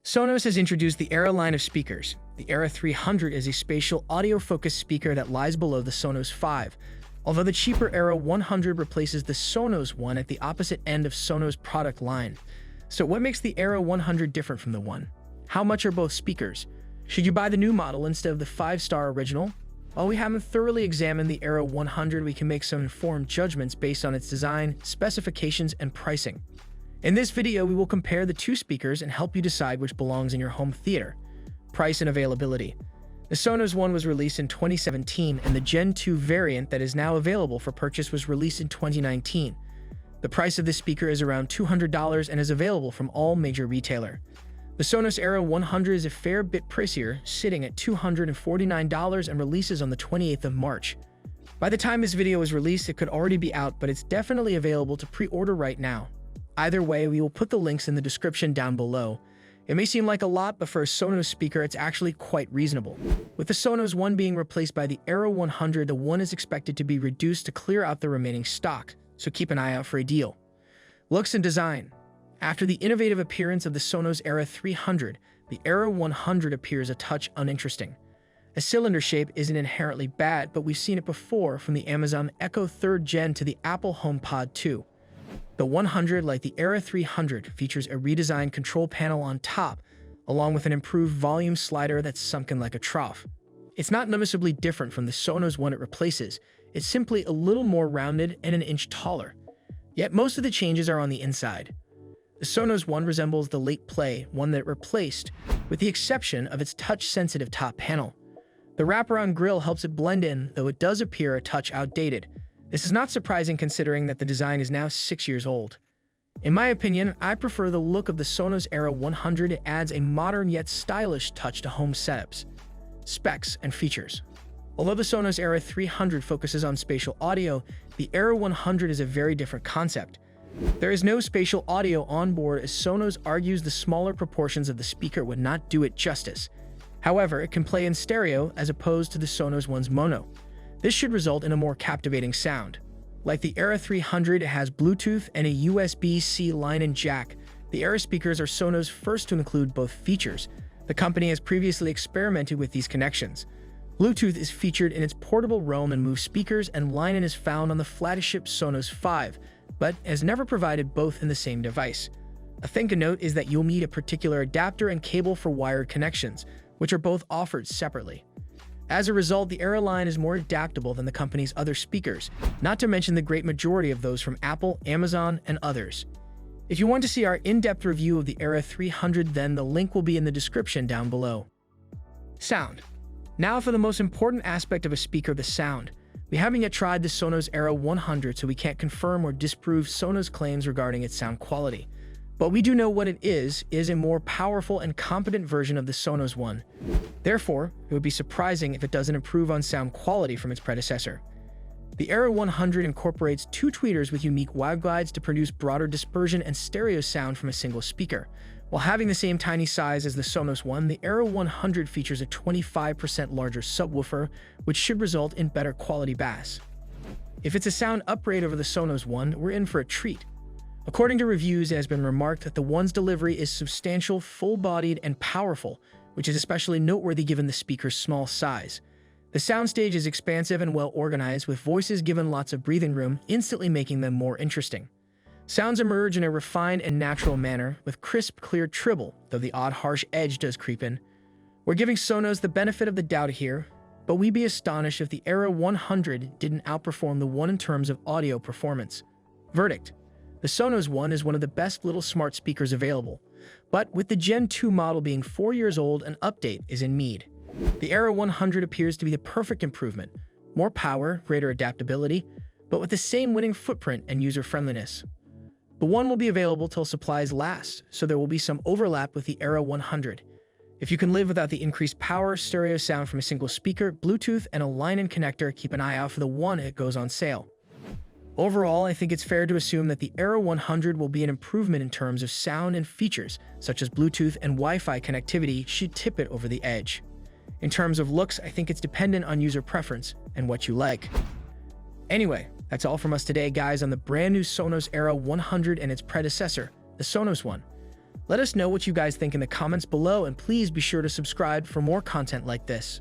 Sonos has introduced the Era line of speakers. The Era 300 is a spatial audio-focused speaker that lies below the Sonos 5, although the cheaper Era 100 replaces the Sonos One at the opposite end of Sonos' product line. So what makes the Era 100 different from the One? How much are both speakers? Should you buy the new model instead of the 5-star original? While we haven't thoroughly examined the Era 100, we can make some informed judgments based on its design, specifications, and pricing. In this video, we will compare the two speakers and help you decide which belongs in your home theater. Price and availability. The Sonos One was released in 2017, and the Gen 2 variant that is now available for purchase was released in 2019. The price of this speaker is around $200 and is available from all major retailers. The Sonos Era 100 is a fair bit pricier, sitting at $249 and releases on the 28th of March. By the time this video is released, it could already be out, but it's definitely available to pre-order right now. Either way, we will put the links in the description down below. It may seem like a lot, but for a Sonos speaker, it's actually quite reasonable. With the Sonos One being replaced by the Era 100, the One is expected to be reduced to clear out the remaining stock, so keep an eye out for a deal. Looks and design. After the innovative appearance of the Sonos Era 300, the Era 100 appears a touch uninteresting. A cylinder shape isn't inherently bad, but we've seen it before, from the Amazon Echo 3rd Gen to the Apple HomePod 2. The 100, like the Era 300, features a redesigned control panel on top, along with an improved volume slider that's sunken like a trough. It's not noticeably different from the Sonos One it replaces. It's simply a little more rounded and an inch taller. Yet most of the changes are on the inside. The Sonos One resembles the late Play One that it replaced, with the exception of its touch-sensitive top panel. The wraparound grille helps it blend in, though it does appear a touch outdated. This is not surprising considering that the design is now 6 years old. In my opinion, I prefer the look of the Sonos Era 100. It adds a modern yet stylish touch to home setups. Specs and features. Although the Sonos Era 300 focuses on spatial audio, the Era 100 is a very different concept. There is no spatial audio on board, as Sonos argues the smaller proportions of the speaker would not do it justice. However, it can play in stereo as opposed to the Sonos One's mono. This should result in a more captivating sound. Like the Era 300, it has Bluetooth and a USB-C line and jack. The Era speakers are Sonos' first to include both features. The company has previously experimented with these connections. Bluetooth is featured in its portable roam and move speakers, and line-in is found on the flagship Sonos 5, but has never provided both in the same device. A thing to note is that you'll need a particular adapter and cable for wired connections, which are both offered separately. As a result, the Era line is more adaptable than the company's other speakers, not to mention the great majority of those from Apple, Amazon, and others. If you want to see our in-depth review of the Era 300, then the link will be in the description down below. Sound. Now for the most important aspect of a speaker, the sound. We haven't yet tried the Sonos Era 100, so we can't confirm or disprove Sonos' claims regarding its sound quality. But we do know what it is a more powerful and competent version of the Sonos One. Therefore, it would be surprising if it doesn't improve on sound quality from its predecessor. The Era 100 incorporates two tweeters with unique waveguides to produce broader dispersion and stereo sound from a single speaker. While having the same tiny size as the Sonos One, the Era 100 features a 25% larger subwoofer, which should result in better quality bass. If it's a sound upgrade over the Sonos One, we're in for a treat. According to reviews, it has been remarked that the One's delivery is substantial, full-bodied, and powerful, which is especially noteworthy given the speaker's small size. The soundstage is expansive and well-organized, with voices given lots of breathing room, instantly making them more interesting. Sounds emerge in a refined and natural manner, with crisp, clear treble, though the odd harsh edge does creep in. We're giving Sonos the benefit of the doubt here, but we'd be astonished if the Era 100 didn't outperform the One in terms of audio performance. Verdict. The Sonos One is one of the best little smart speakers available, but with the Gen 2 model being 4 years old, an update is in need. The Era 100 appears to be the perfect improvement, more power, greater adaptability, but with the same winning footprint and user-friendliness. The One will be available till supplies last, so there will be some overlap with the Era 100. If you can live without the increased power, stereo sound from a single speaker, Bluetooth, and a line-in connector, keep an eye out for the One if it goes on sale. Overall, I think it's fair to assume that the Era 100 will be an improvement in terms of sound, and features such as Bluetooth and Wi-Fi connectivity should tip it over the edge. In terms of looks, I think it's dependent on user preference and what you like. Anyway, that's all from us today, guys, on the brand new Sonos Era 100 and its predecessor, the Sonos One. Let us know what you guys think in the comments below, and please be sure to subscribe for more content like this.